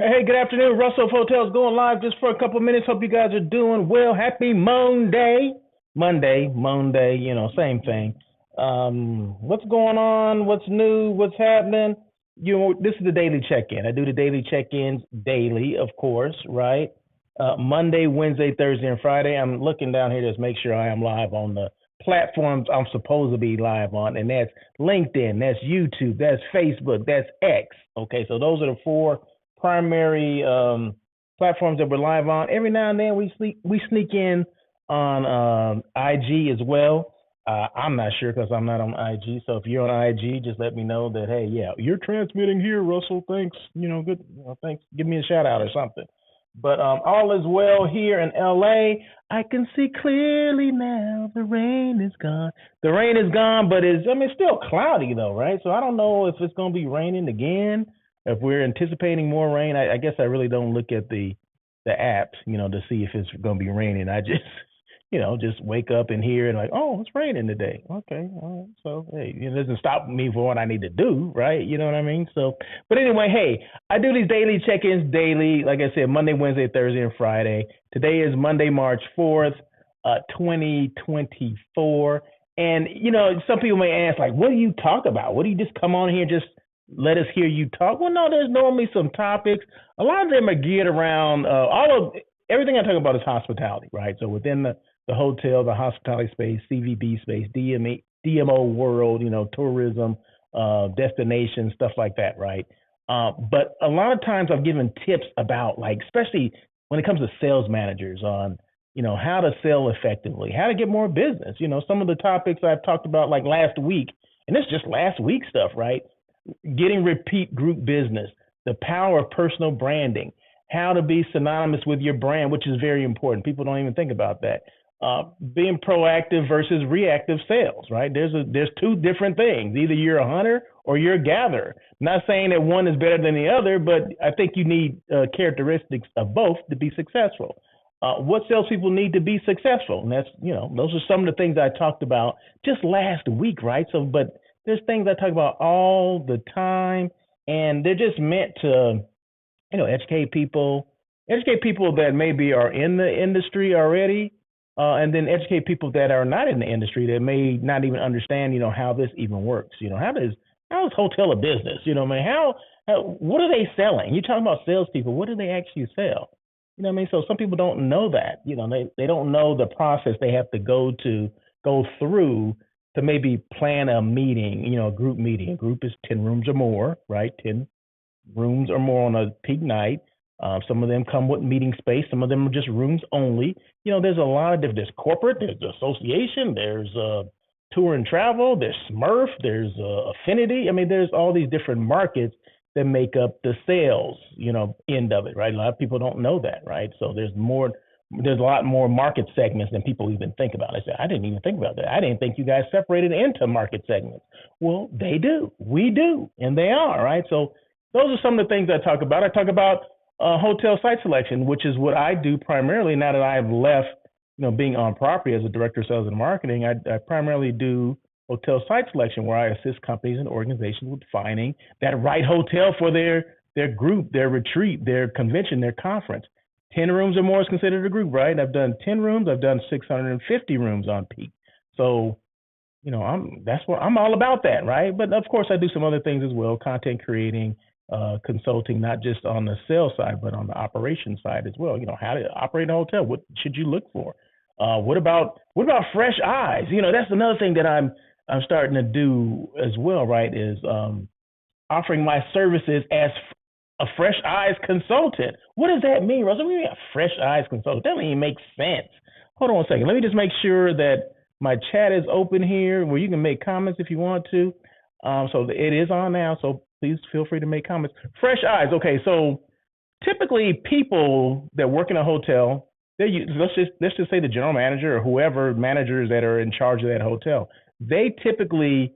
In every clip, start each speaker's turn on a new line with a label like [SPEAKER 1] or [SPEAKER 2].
[SPEAKER 1] Hey, good afternoon. Russell Hotels going live just for a couple minutes. Hope you guys are doing well. Happy Monday. Monday, same thing. What's going on? What's new? What's happening? This is the daily check-in. I do the daily check-ins daily, of course, right? Monday, Wednesday, Thursday, and Friday. I'm looking down here to just make sure I am live on the platforms I'm supposed to be live on, and that's LinkedIn, that's YouTube, that's Facebook, that's X. Okay, so those are the four primary platforms that we're live on. Every now and then we sneak in on IG as well. I'm not sure because I'm not on IG. So if you're on IG, just let me know that hey, yeah, you're transmitting here, Russell. Thanks. Good. Thanks. Give me a shout out or something. But all is well here in LA. I can see clearly now. The rain is gone. The rain is gone, but it's still cloudy though, right? So I don't know if it's gonna be raining again. If we're anticipating more rain, I guess I really don't look at the apps, to see if it's gonna be raining. I just just wake up and hear and like, oh, it's raining today. Okay, all right. So hey, it doesn't stop me for what I need to do, right? You know what I mean? So, but anyway, hey, I do these daily check-ins daily. Like I said, Monday, Wednesday, Thursday, and Friday. Today is Monday, March 4th, 2024. And some people may ask, like, what do you talk about? What do you just come on here and just let us hear you talk? Well, no, there's normally some topics. A lot of them are geared around everything I talk about is hospitality, right? So within the hotel, the hospitality space, CVB space, DMO world, tourism, destinations, stuff like that, right? But a lot of times I've given tips about like, especially when it comes to sales managers on, how to sell effectively, how to get more business. Some of the topics I've talked about like last week, and it's just last week stuff, right? Getting repeat group business, the power of personal branding, how to be synonymous with your brand, which is very important. People don't even think about that. Being proactive versus reactive sales, right? There's two different things. Either you're a hunter or you're a gatherer. Not saying that one is better than the other, but I think you need characteristics of both to be successful. What salespeople need to be successful, and that's those are some of the things I talked about just last week, right? So, but there's things I talk about all the time, and they're just meant to educate people that maybe are in the industry already, and then educate people that are not in the industry that may not even understand, how this even works. How is hotel a business? Man, how what are they selling? You're talking about salespeople. What do they actually sell? You know what I mean? So some people don't know that. They don't know the process they have to go through to maybe plan a meeting, a group meeting. A group is 10 rooms or more, right? 10 rooms or more on a peak night. Some of them come with meeting space. Some of them are just rooms only. There's a lot of different. There's corporate. There's the association. There's tour and travel. There's Smurf. There's affinity. I mean, there's all these different markets that make up the sales, end of it, right? A lot of people don't know that, right? So there's a lot more market segments than people even think about. I said, I didn't even think about that. I didn't think you guys separated into market segments. Well, they do. We do. And they are, right? So those are some of the things I talk about. I talk about hotel site selection, which is what I do primarily now that I've left, being on property as a director of sales and marketing. I primarily do hotel site selection where I assist companies and organizations with finding that right hotel for their group, their retreat, their convention, their conference. 10 rooms or more is considered a group, right? I've done 10 rooms. I've done 650 rooms on peak. So, I'm all about that, right? But of course, I do some other things as well, content creating, consulting, not just on the sales side, but on the operation side as well. How to operate a hotel. What should you look for? What about fresh eyes? That's another thing that I'm starting to do as well, right? Is offering my services as a fresh eyes consultant. What does that mean, Russell? What do you mean a fresh eyes consultant? That doesn't even make sense. Hold on a second. Let me just make sure that my chat is open here where you can make comments if you want to. So it is on now. So please feel free to make comments. Fresh eyes. Okay. So typically people that work in a hotel, let's just say the general manager or whoever managers that are in charge of that hotel, they typically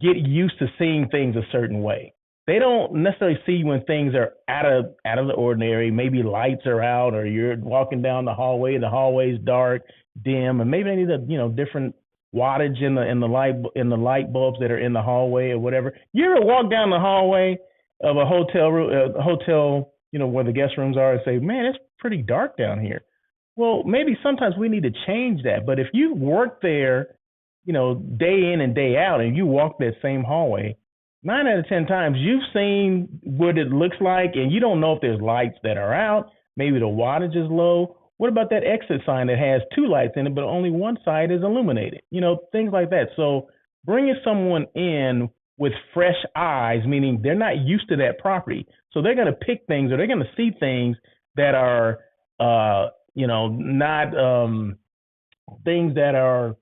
[SPEAKER 1] get used to seeing things a certain way. They don't necessarily see when things are out of the ordinary. Maybe lights are out, or you're walking down the hallway and the hallway's dark, dim, and maybe they need a different wattage in the light bulbs that are in the hallway or whatever. You ever walk down the hallway of a hotel where the guest rooms are and say, man, it's pretty dark down here. Well, maybe sometimes we need to change that. But if you work there, day in and day out, and you walk that same hallway, 9 out of 10 times you've seen what it looks like, and you don't know if there's lights that are out. Maybe the wattage is low. What about that exit sign that has two lights in it, but only one side is illuminated? Things like that. So bringing someone in with fresh eyes, meaning they're not used to that property, so they're going to pick things or they're going to see things that are, not things that are,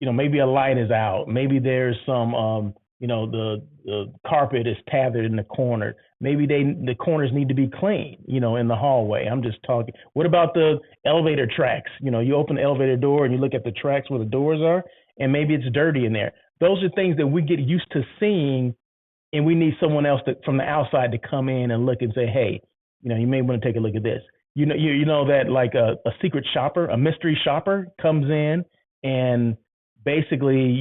[SPEAKER 1] maybe a light is out, maybe there's some, the carpet is tethered in the corner. Maybe the corners need to be clean, in the hallway. I'm just talking. What about the elevator tracks? You open the elevator door and you look at the tracks where the doors are, and maybe it's dirty in there. Those are things that we get used to seeing, and we need someone else from the outside to come in and look and say, hey, you may want to take a look at this. That like a secret shopper, a mystery shopper comes in and basically,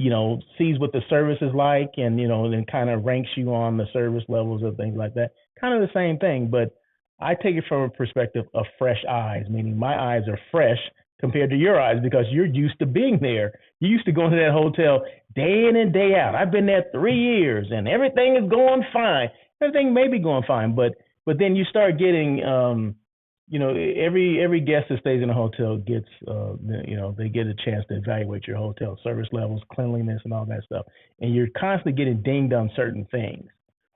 [SPEAKER 1] sees what the service is like, and, then kind of ranks you on the service levels of things like that. Kind of the same thing, but I take it from a perspective of fresh eyes, meaning my eyes are fresh compared to your eyes because you're used to being there. You're used to going to that hotel day in and day out. I've been there 3 years and everything is going fine. Everything may be going fine, but then you start getting, every guest that stays in a hotel gets, they get a chance to evaluate your hotel service levels, cleanliness, and all that stuff. And you're constantly getting dinged on certain things.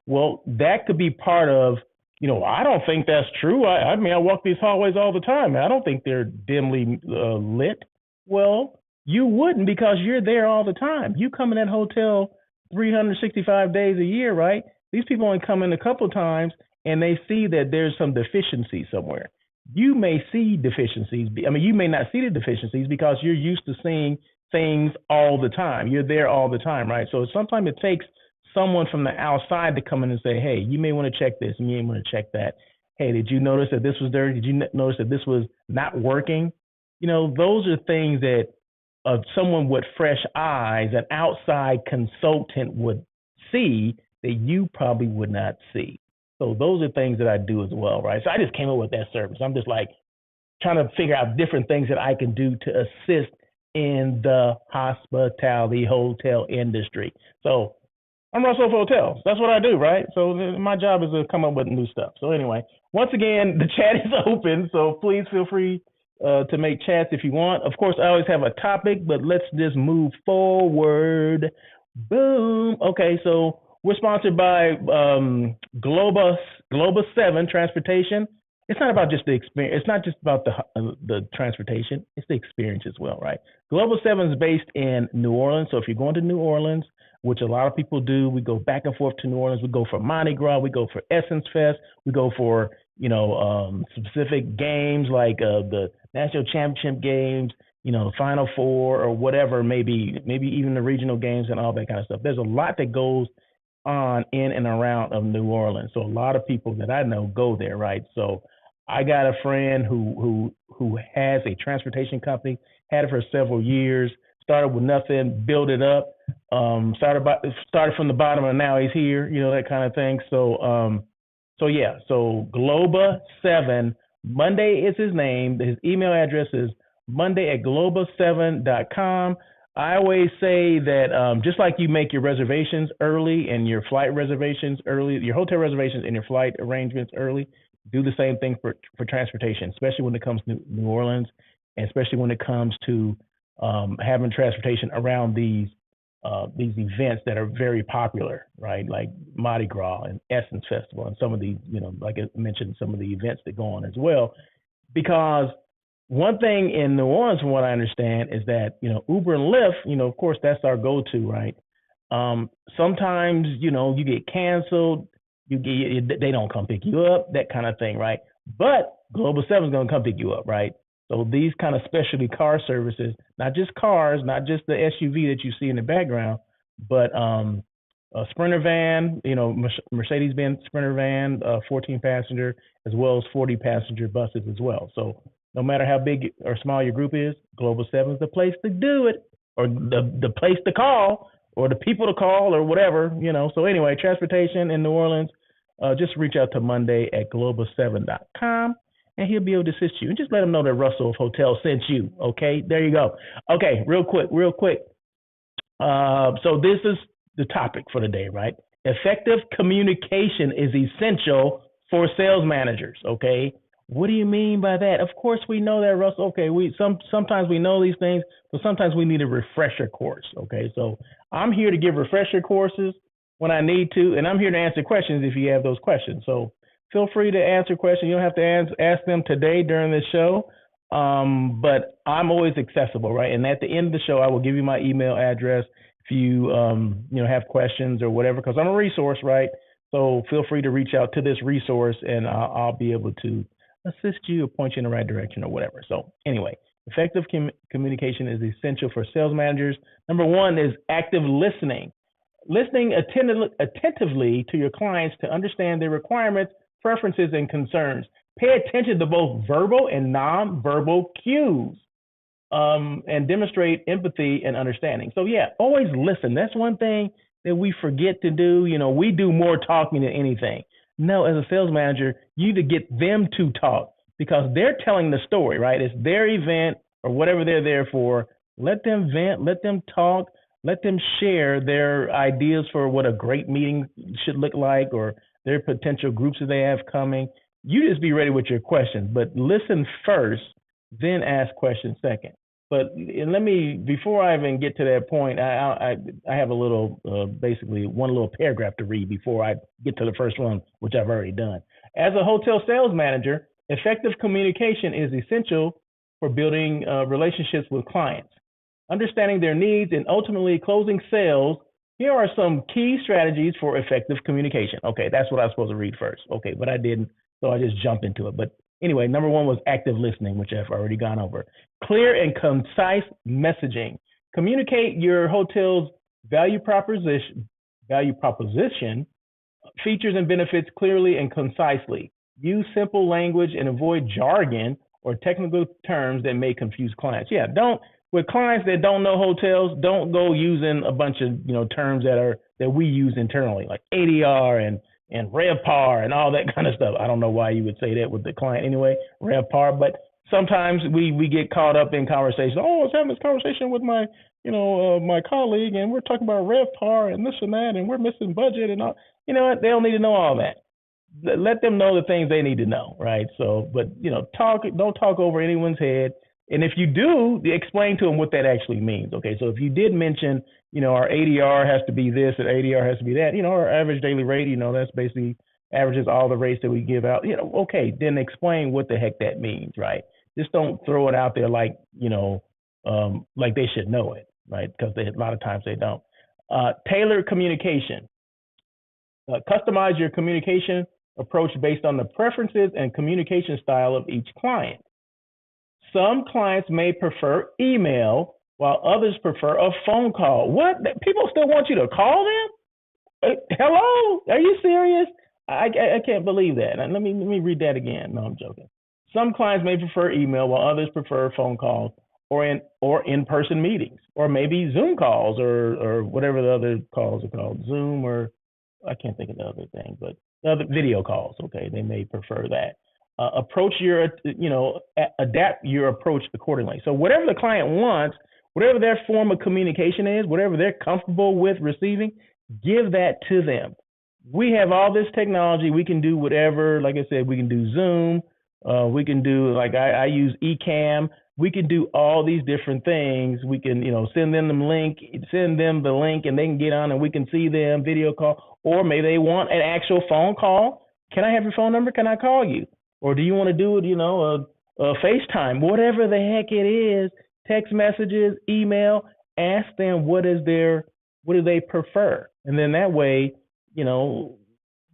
[SPEAKER 1] Well, that could be part of, I don't think that's true. I mean, I walk these hallways all the time. I don't think they're dimly lit. Well, you wouldn't because you're there all the time. You come in that hotel 365 days a year, right? These people only come in a couple of times and they see that there's some deficiency somewhere. You may see deficiencies. I mean, you may not see the deficiencies because you're used to seeing things all the time. You're there all the time, right? So sometimes it takes someone from the outside to come in and say, hey, you may want to check this and you may want to check that. Hey, did you notice that this was dirty? Did you notice that this was not working? Those are things that someone with fresh eyes, an outside consultant would see that you probably would not see. So those are things that I do as well, right? So I just came up with that service. I'm just like trying to figure out different things that I can do to assist in the hospitality hotel industry. So I'm Russell for hotels. That's what I do, right? So my job is to come up with new stuff. So anyway, once again, the chat is open, so please feel free to make chats if you want. Of course, I always have a topic, but let's just move forward. Boom. Okay, so we're sponsored by Globus 7 Transportation. It's not about just the experience. It's not just about the transportation. It's the experience as well, right? Globus 7 is based in New Orleans. So if you're going to New Orleans, which a lot of people do, we go back and forth to New Orleans. We go for Mardi Gras. We go for Essence Fest. We go for, specific games like the National Championship games, the Final Four or whatever, maybe even the regional games and all that kind of stuff. There's a lot that goes on in and around of New Orleans. So a lot of people that I know go there, right? So I got a friend who has a transportation company, had it for several years, started with nothing, built it up, started from the bottom and now he's here, that kind of thing. So Globa 7, Monday is his name. His email address is monday@globa7.com. I always say that just like you make your reservations early and your flight reservations early, your hotel reservations and your flight arrangements early, do the same thing for transportation, especially when it comes to New Orleans, and especially when it comes to having transportation around these events that are very popular, right? Like Mardi Gras and Essence Festival and some of these, like I mentioned, some of the events that go on as well. Because one thing in New Orleans, from what I understand, is that, Uber and Lyft, of course, that's our go-to, right? Sometimes, you get canceled, they don't come pick you up, that kind of thing, right? But Global 7 is going to come pick you up, right? So these kind of specialty car services, not just cars, not just the SUV that you see in the background, but a Sprinter van, Mercedes-Benz Sprinter van, 14 passenger, as well as 40 passenger buses as well. So no matter how big or small your group is, Global 7 is the place to do it, or the place to call, or the people to call, or whatever, So anyway, transportation in New Orleans, just reach out to Monday at global7.com and he'll be able to assist you. And just let him know that Russell of Hotel sent you. Okay, there you go. Okay, real quick. So this is the topic for the day, right? Effective communication is essential for sales managers. Okay, what do you mean by that? Of course, we know that, Russell. Okay, sometimes we know these things, but sometimes we need a refresher course. Okay, so I'm here to give refresher courses when I need to, and I'm here to answer questions if you have those questions. So feel free to answer questions. You don't have to ask them today during the show, but I'm always accessible, right? And at the end of the show, I will give you my email address if you have questions or whatever, because I'm a resource, right? So feel free to reach out to this resource, and I'll be able to assist you or point you in the right direction or whatever. So anyway, effective communication is essential for sales managers. Number one is active listening. Listening attentively to your clients to understand their requirements, preferences, and concerns. Pay attention to both verbal and nonverbal cues, and demonstrate empathy and understanding. So yeah, always listen. That's one thing that we forget to do. You know, we do more talking than anything. No, as a sales manager, you need to get them to talk because they're telling the story, right? It's their event or whatever they're there for. Let them vent, let them talk, let them share their ideas for what a great meeting should look like or their potential groups that they have coming. You just be ready with your questions, but listen first, then ask questions second. But let me, before I even get to that point, I have a little, basically one little paragraph to read before I get to the first one, which I've already done. As a hotel sales manager, effective communication is essential for building relationships with clients. Understanding their needs and ultimately closing sales, here are some key strategies for effective communication. Okay, that's what I was supposed to read first. Okay, but I didn't, so I just jumped into it. But anyway, number one was active listening, which I've already gone over. Clear and concise messaging. Communicate your hotel's value proposition, features and benefits clearly and concisely. Use simple language and avoid jargon or technical terms that may confuse clients. Yeah, with clients that don't know hotels, don't go using a bunch of terms that we use internally, like ADR and RevPAR and all that kind of stuff. I don't know why you would say that with the client anyway, RevPAR, but sometimes we get caught up in conversation. Oh, I was having this conversation with my my colleague, and we're talking about RevPAR and this and that, and we're missing budget and all. You know what? They don't need to know all that. Let them know the things they need to know, right? So, but don't talk over anyone's head. And if you do, explain to them what that actually means. Okay, so if you did mention, our ADR has to be this and ADR has to be that, our average daily rate, that's basically averages all the rates that we give out. Okay, then explain what the heck that means, right? Just don't throw it out there like they should know it, right? Because a lot of times they don't. Tailored communication. Customize your communication approach based on the preferences and communication style of each client. Some clients may prefer email, while others prefer a phone call. What? People still want you to call them? Hello? Are you serious? I can't believe that. Let me read that again. No, I'm joking. Some clients may prefer email, while others prefer phone calls or in-person meetings, or maybe Zoom calls or whatever the other calls are called, Zoom, or I can't think of the other thing, but the other video calls. Okay, they may prefer that. Adapt your approach accordingly. So whatever the client wants, whatever their form of communication is, whatever they're comfortable with receiving, give that to them. We have all this technology. We can do whatever. Like I said, we can do Zoom. We can do, like I use Ecamm. We can do all these different things. We can, send them the link, and they can get on and we can see them, video call, or maybe they want an actual phone call. Can I have your phone number? Can I call you? Or do you want to do it, a FaceTime, whatever the heck it is, text messages, email, ask them what do they prefer? And then that way,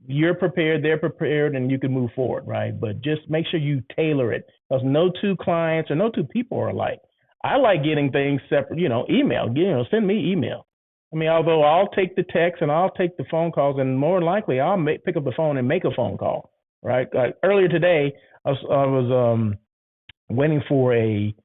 [SPEAKER 1] you're prepared, they're prepared, and you can move forward, right? But just make sure you tailor it, because no two clients or no two people are alike. I like getting things separate, email, send me email. I mean, although I'll take the text and I'll take the phone calls, and more likely I'll pick up the phone and make a phone call. Right. Earlier today, I was waiting for a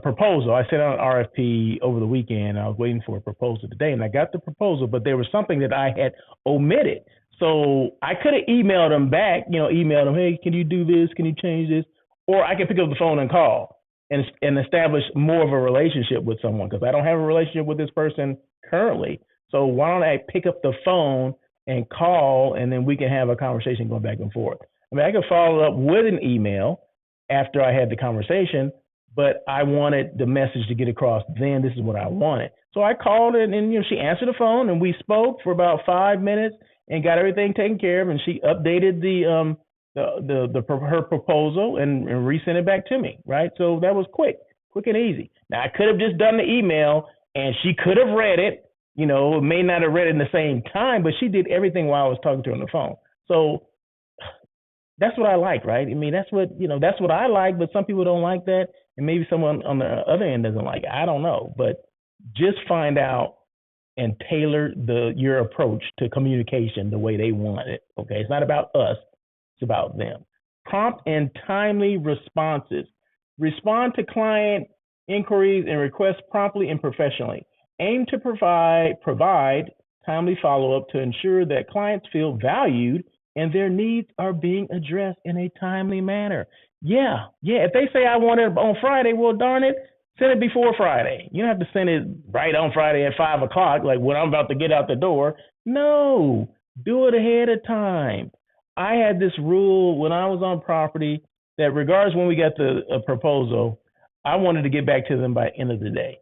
[SPEAKER 1] proposal. I sent out an RFP over the weekend. I was waiting for a proposal today, and I got the proposal, but there was something that I had omitted. So I could have emailed them back, emailed them, hey, can you do this? Can you change this? Or I could pick up the phone and call and establish more of a relationship with someone because I don't have a relationship with this person currently. So why don't I pick up the phone and call, and then we can have a conversation going back and forth. I mean, I could follow up with an email after I had the conversation, but I wanted the message to get across. Then this is what I wanted. So I called her, and she answered the phone, and we spoke for about 5 minutes and got everything taken care of. And she updated her proposal and resent it back to me. Right. So that was quick and easy. Now I could have just done the email, and she could have read it. May not have read it in the same time, but she did everything while I was talking to her on the phone. So that's what I like, right? I mean, that's what I like, but some people don't like that. And maybe someone on the other end doesn't like it. I don't know, but just find out and tailor your approach to communication the way they want it. Okay. It's not about us. It's about them. Prompt and timely responses. Respond to client inquiries and requests promptly and professionally. Aim to provide timely follow-up to ensure that clients feel valued and their needs are being addressed in a timely manner. Yeah. If they say I want it on Friday, well, darn it, send it before Friday. You don't have to send it right on Friday at 5 o'clock, like when I'm about to get out the door. No, do it ahead of time. I had this rule when I was on property that regardless when we got the proposal, I wanted to get back to them by end of the day.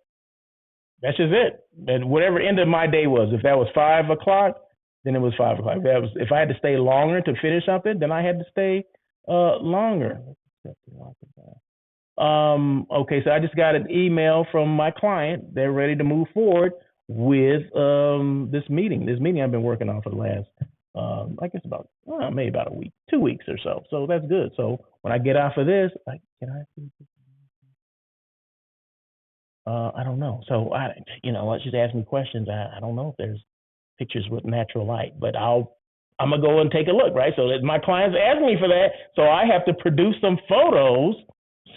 [SPEAKER 1] That's just it. And whatever end of my day was, if that was 5 o'clock, then it was 5 o'clock. If I had to stay longer to finish something, then I had to stay longer. Okay, so I just got an email from my client. They're ready to move forward with this meeting. This meeting I've been working on for the last, I guess maybe about a week, 2 weeks or so. So that's good. So when I get off of this, can I see this? I don't know. So let's just ask me questions. I don't know if there's pictures with natural light, but I'm gonna go and take a look, right? So that my clients ask me for that, so I have to produce some photos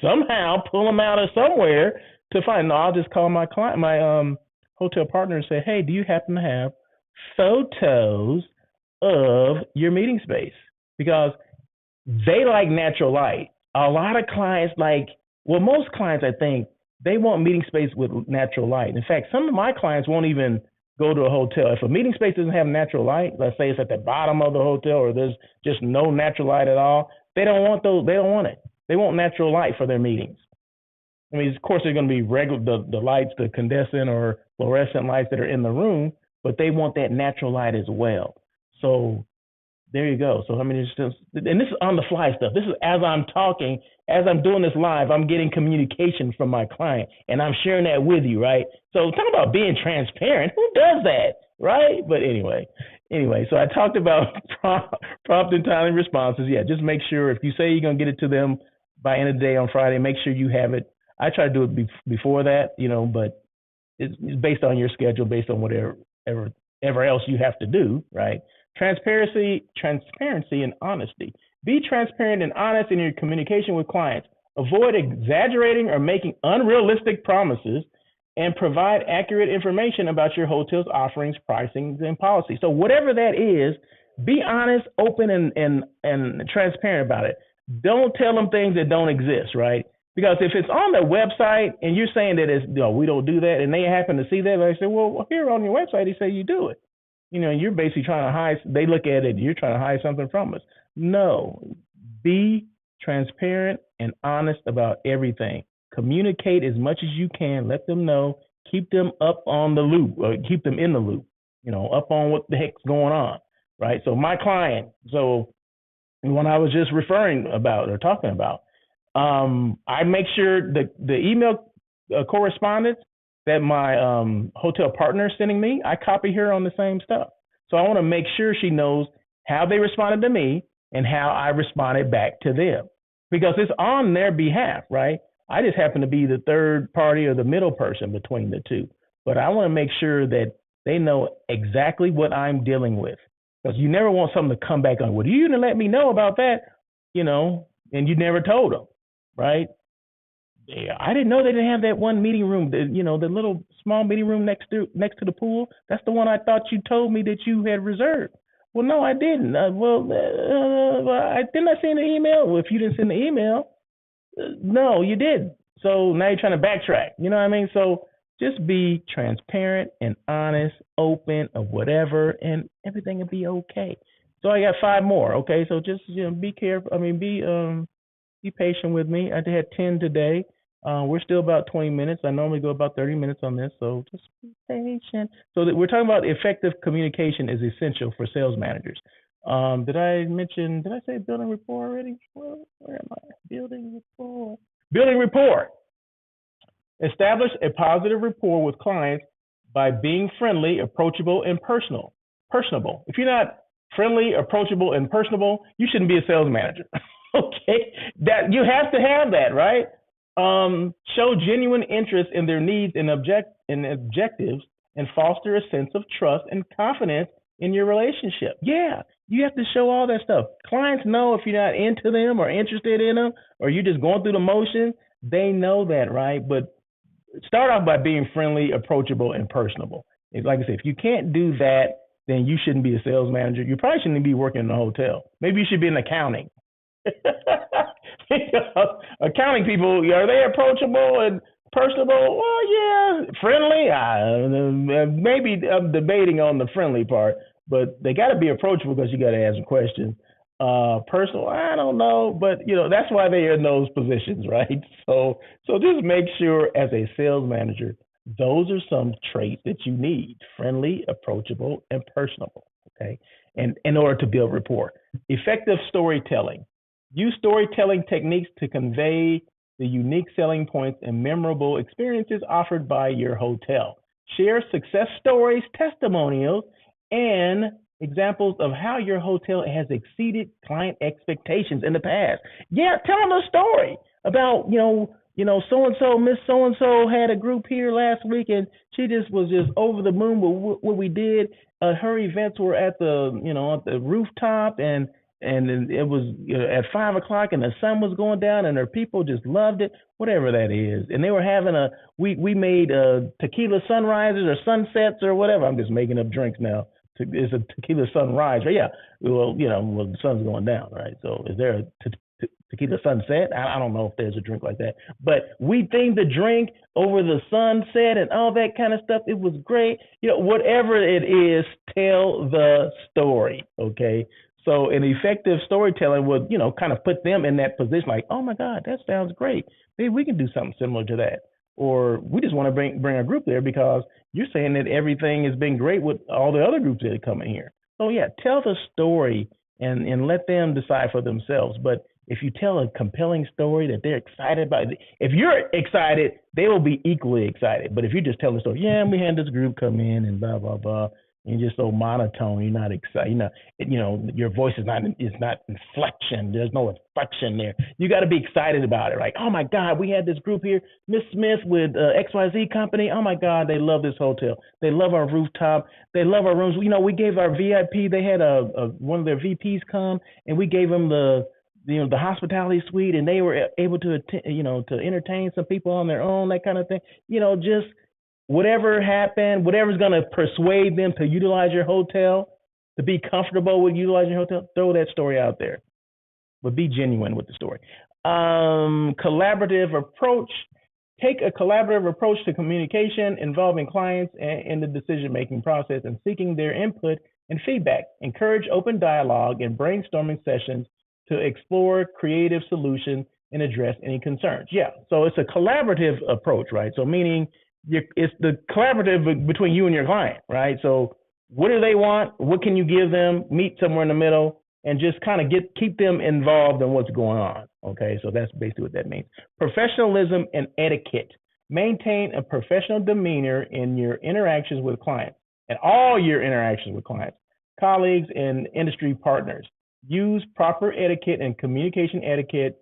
[SPEAKER 1] somehow, pull them out of somewhere to find. No, I'll just call my client, my hotel partner, and say, hey, do you happen to have photos of your meeting space? Because they like natural light. A lot of clients most clients, I think, they want meeting space with natural light. In fact, some of my clients won't even go to a hotel. If a meeting space doesn't have natural light, let's say it's at the bottom of the hotel or there's just no natural light at all, they don't want those. They don't want it. They want natural light for their meetings. I mean, of course, there's going to be regular the lights, the incandescent or fluorescent lights that are in the room, but they want that natural light as well. So there you go. So I mean, and this is on the fly stuff. This is as I'm talking, as I'm doing this live, I'm getting communication from my client, and I'm sharing that with you, right? So talk about being transparent. Who does that, right? But anyway, so I talked about prompt and timely responses. Yeah, just make sure if you say you're gonna get it to them by end of the day on Friday, make sure you have it. I try to do it before that, but it's based on your schedule, based on whatever else you have to do, right? Transparency and honesty. Be transparent and honest in your communication with clients. Avoid exaggerating or making unrealistic promises, and provide accurate information about your hotel's offerings, pricing, and policy. So whatever that is, be honest, open, and transparent about it. Don't tell them things that don't exist, right? Because if it's on their website and you're saying that we don't do that, and they happen to see that, they say, well, here on your website, they say you do it. You're basically trying to hide. They look at it, you're trying to hide something from us. No, be transparent and honest about everything. Communicate as much as you can. Let them know. Keep them up on the loop, or keep them in the loop. Up on what the heck's going on, right? So my client. So when I was just referring about or talking about, I make sure the email correspondence that my hotel partner is sending me, I copy her on the same stuff. So I want to make sure she knows how they responded to me and how I responded back to them, because it's on their behalf, right? I just happen to be the third party or the middle person between the two. But I want to make sure that they know exactly what I'm dealing with, because you never want something to come back on. Well, you didn't let me know about that, and you never told them, right? Yeah, I didn't know they didn't have that one meeting room, the little small meeting room next to the pool. That's the one I thought you told me that you had reserved. Well, no, I didn't. I didn't I send the email? Well, if you didn't send the email, no, you did. So now you're trying to backtrack. You know what I mean? So just be transparent and honest, open, or whatever, and everything will be okay. So I got five more. Okay, so just be careful. I mean, be patient with me. I had 10 today. We're still about 20 minutes. I normally go about 30 minutes on this, so just be patient. So that we're talking about effective communication is essential for sales managers. Did I say building rapport already? Where am I? Building rapport. Building rapport. Establish a positive rapport with clients by being friendly, approachable, and personable. If you're not friendly, approachable, and personable, you shouldn't be a sales manager. Okay, that you have to have that, right? Show genuine interest in their needs and objectives, and foster a sense of trust and confidence in your relationship. Yeah, you have to show all that stuff. Clients know if you're not into them or interested in them, or you're just going through the motions. They know that, right? But start off by being friendly, approachable, and personable. Like I said, if you can't do that, then you shouldn't be a sales manager. You probably shouldn't be working in a hotel. Maybe you should be in accounting. Accounting people, are they approachable and personable? Well, yeah, friendly. Maybe I'm debating on the friendly part, but they got to be approachable because you got to ask them questions. Personal, I don't know, but that's why they're in those positions, right? So just make sure as a sales manager, those are some traits that you need: friendly, approachable, and personable. Okay, and in order to build rapport, effective storytelling. Use storytelling techniques to convey the unique selling points and memorable experiences offered by your hotel. Share success stories, testimonials, and examples of how your hotel has exceeded client expectations in the past. Yeah, tell them a story about, so and so, Miss So and so had a group here last week, and she just was just over the moon with what we did. Her events were at the rooftop, and it was at 5 o'clock, and the sun was going down, and her people just loved it, whatever that is. And they were having we made tequila sunrises or sunsets or whatever. I'm just making up drinks now. It's a tequila sunrise, right? Yeah. Well, the sun's going down, right? So is there a tequila sunset? I don't know if there's a drink like that, but we themed the drink over the sunset and all that kind of stuff. It was great. Whatever it is, tell the story. Okay. So an effective storytelling would, kind of put them in that position like, oh my God, that sounds great. Maybe we can do something similar to that. Or we just want to bring a group there because you're saying that everything has been great with all the other groups that are coming here. So yeah, tell the story and let them decide for themselves. But if you tell a compelling story that they're excited about, if you're excited, they will be equally excited. But if you just tell the story, yeah, we had this group come in and blah, blah, blah, and you're just so monotone, you're not excited. Your voice is not inflection. There's no inflection there. You got to be excited about it. Like, oh my God, we had this group here, Miss Smith with XYZ company. Oh my God, they love this hotel. They love our rooftop. They love our rooms. We gave our VIP. They had one of their VPs come, and we gave them the hospitality suite, and they were able to to entertain some people on their own, that kind of thing. Just whatever happened, whatever's going to persuade them to utilize your hotel, to be comfortable with utilizing your hotel, throw that story out there. But be genuine with the story. Collaborative approach. Take a collaborative approach to communication involving clients in the decision-making process and seeking their input and feedback. Encourage open dialogue and brainstorming sessions to explore creative solutions and address any concerns. Yeah, so it's a collaborative approach, right? So meaning it's the collaborative between you and your client, right? So what do they want? What can you give them? Meet somewhere in the middle and just kind of keep them involved in what's going on. Okay, so that's basically what that means. Professionalism and etiquette. Maintain a professional demeanor in your interactions with clients and all your interactions with clients, colleagues, and industry partners. Use proper etiquette and communication etiquette,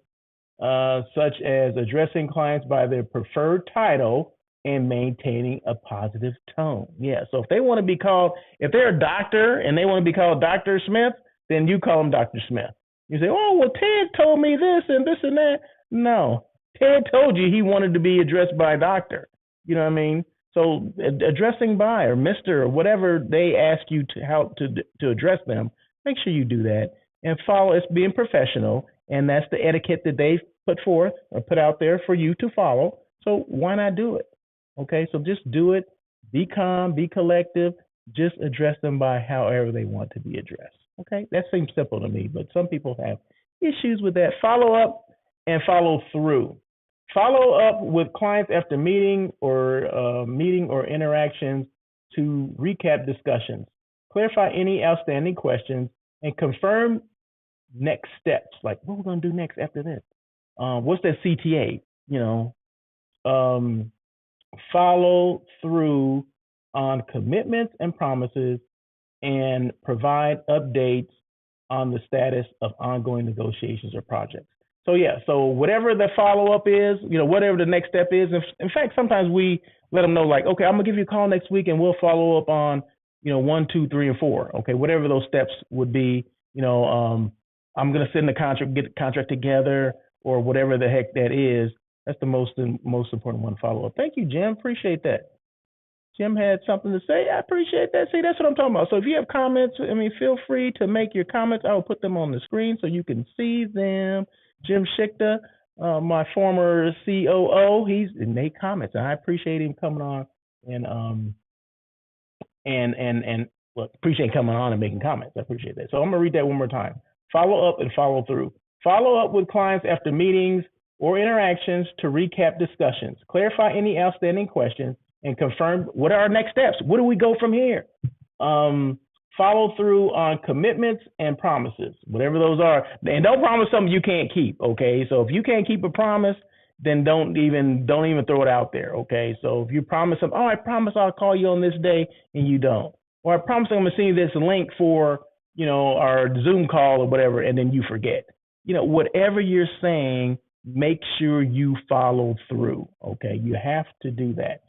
[SPEAKER 1] such as addressing clients by their preferred title and maintaining a positive tone. Yeah, so if they want to be called, if they're a doctor and they want to be called Dr. Smith, then you call them Dr. Smith. You say, oh, well, Ted told me this and this and that. No, Ted told you he wanted to be addressed by a doctor. You know what I mean? So addressing by or Mr. or whatever they ask you to help to address them, make sure you do that and follow. It's being professional, and that's the etiquette that they've put forth or put out there for you to follow. So why not do it? Okay, so just do it. Be calm, be collective. Just address them by however they want to be addressed. Okay, that seems simple to me, but some people have issues with that. Follow up and follow through. Follow up with clients after meeting or interactions to recap discussions, clarify any outstanding questions, and confirm next steps. Like what we're gonna do next after this. What's that CTA? You know, follow through on commitments and promises, and provide updates on the status of ongoing negotiations or projects. So yeah, so whatever the follow up is, whatever the next step is. In fact, sometimes we let them know like, okay, I'm gonna give you a call next week and we'll follow up on, 1, 2, 3, and 4. Okay, whatever those steps would be. I'm gonna send the contract, get the contract together, or whatever the heck that is. That's the most important one to follow up. Thank you, Jim. Appreciate that. Jim had something to say. I appreciate that. See, that's what I'm talking about. So if you have comments, feel free to make your comments. I will put them on the screen so you can see them. Jim Schichter, my former COO, he's made comments, and I appreciate him coming on and appreciate coming on and making comments. I appreciate that. So I'm gonna read that one more time. Follow up and follow through. Follow up with clients after meetings or interactions to recap discussions, clarify any outstanding questions, and confirm what are our next steps. Where do we go from here? Follow through on commitments and promises, whatever those are. And don't promise something you can't keep, okay? So if you can't keep a promise, then don't even throw it out there, okay? So if you promise something, I promise I'll call you on this day, and you don't. Or I promise I'm gonna send you this link for, our Zoom call or whatever, and then you forget. Whatever you're saying, make sure you follow through, okay? You have to do that.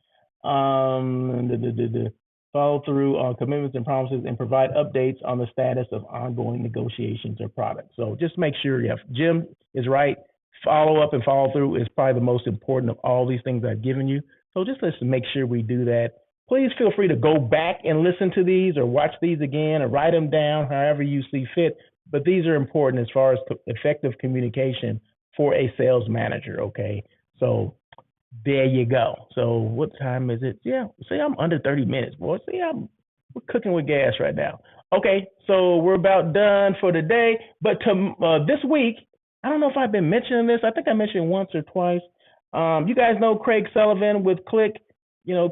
[SPEAKER 1] Follow through on commitments and promises and provide updates on the status of ongoing negotiations or products. So just make sure, Jim is right. Follow up and follow through is probably the most important of all these things I've given you. So just let's make sure we do that. Please feel free to go back and listen to these or watch these again or write them down however you see fit. But these are important as far as effective communication for a sales manager, okay? So there you go. So what time is it? Yeah, see, I'm under 30 minutes, boy. See, we're cooking with gas right now. Okay, so we're about done for the day. But this week, I don't know if I've been mentioning this. I think I mentioned it once or twice. You guys know Craig Sullivan with Click,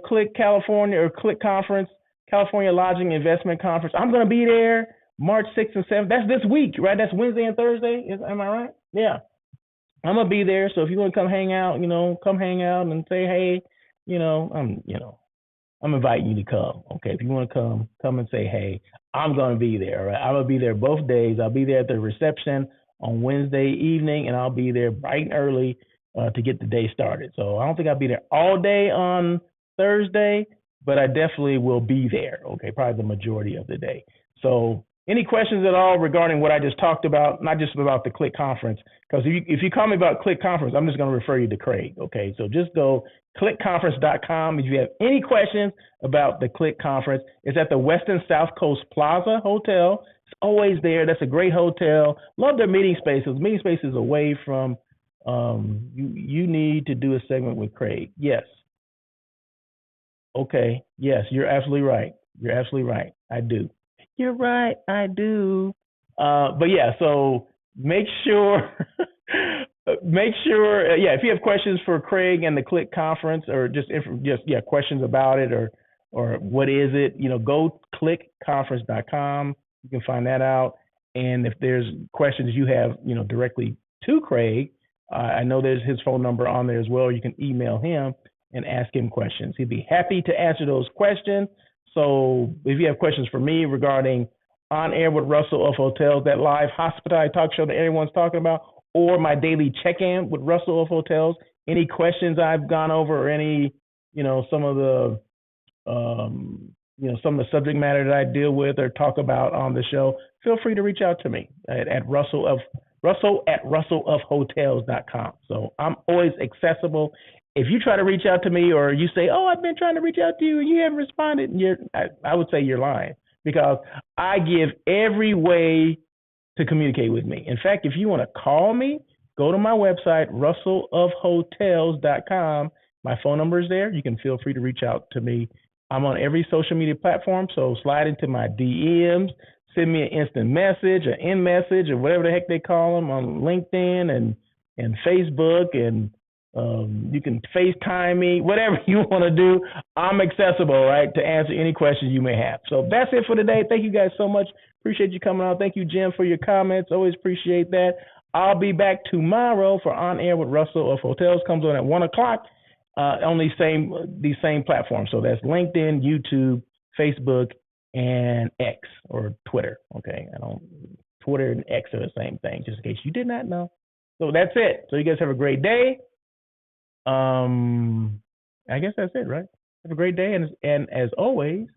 [SPEAKER 1] Click California or Click Conference, California Lodging Investment Conference. I'm going to be there March 6th and 7th. That's this week, right? That's Wednesday and Thursday. Am I right? Yeah. I'm gonna be there, so if you want to come hang out, come hang out and say hey, I'm inviting you to come. Okay, if you want to come and say hey. I'm gonna be there. All right, I'm gonna be there both days. I'll be there at the reception on Wednesday evening, and I'll be there bright and early to get the day started. So I don't think I'll be there all day on Thursday, but I definitely will be there. Okay, probably the majority of the day. So any questions at all regarding what I just talked about, not just about the Click Conference, because if you call me about Click Conference, I'm just going to refer you to Craig, okay? So just go clickconference.com. If you have any questions about the Click Conference, it's at the Westin South Coast Plaza Hotel. It's always there. That's a great hotel. Love their meeting spaces. Meeting spaces away from, you need to do a segment with Craig. Yes. Okay. Yes, you're absolutely right. You're absolutely right. I do. You're right, I do. But yeah, so make sure, if you have questions for Craig and the Click Conference, or just questions about it, or what is it, go clickconference.com. You can find that out. And if there's questions you have, directly to Craig, I know there's his phone number on there as well. You can email him and ask him questions. He'd be happy to answer those questions. So if you have questions for me regarding On Air with Russell of Hotels, that live hospitality talk show that everyone's talking about, or my daily check-in with Russell of Hotels, any questions I've gone over, or any, some of the, some of the subject matter that I deal with or talk about on the show, feel free to reach out to me at russell@russellofhotels.com. So I'm always accessible. if you try to reach out to me or you say, "Oh, I've been trying to reach out to you and you haven't responded," I would say you're lying because I give every way to communicate with me. In fact, if you want to call me, go to my website, russellofhotels.com. My phone number is there. You can feel free to reach out to me. I'm on every social media platform, so slide into my DMs, send me an instant message, an in message, or whatever the heck they call them on LinkedIn and Facebook, and you can FaceTime me, whatever you want to do. I'm accessible, right, to answer any questions you may have. So that's it for today. Thank you guys so much. Appreciate you coming on. Thank you, Jim, for your comments. Always appreciate that. I'll be back tomorrow for On Air with Russell of Hotels. Comes on at 1 o'clock on these same platforms. So that's LinkedIn, YouTube, Facebook, and X or Twitter. Okay, Twitter and X are the same thing, just in case you did not know. So that's it. So you guys have a great day. I guess that's it, right? Have a great day, and as always,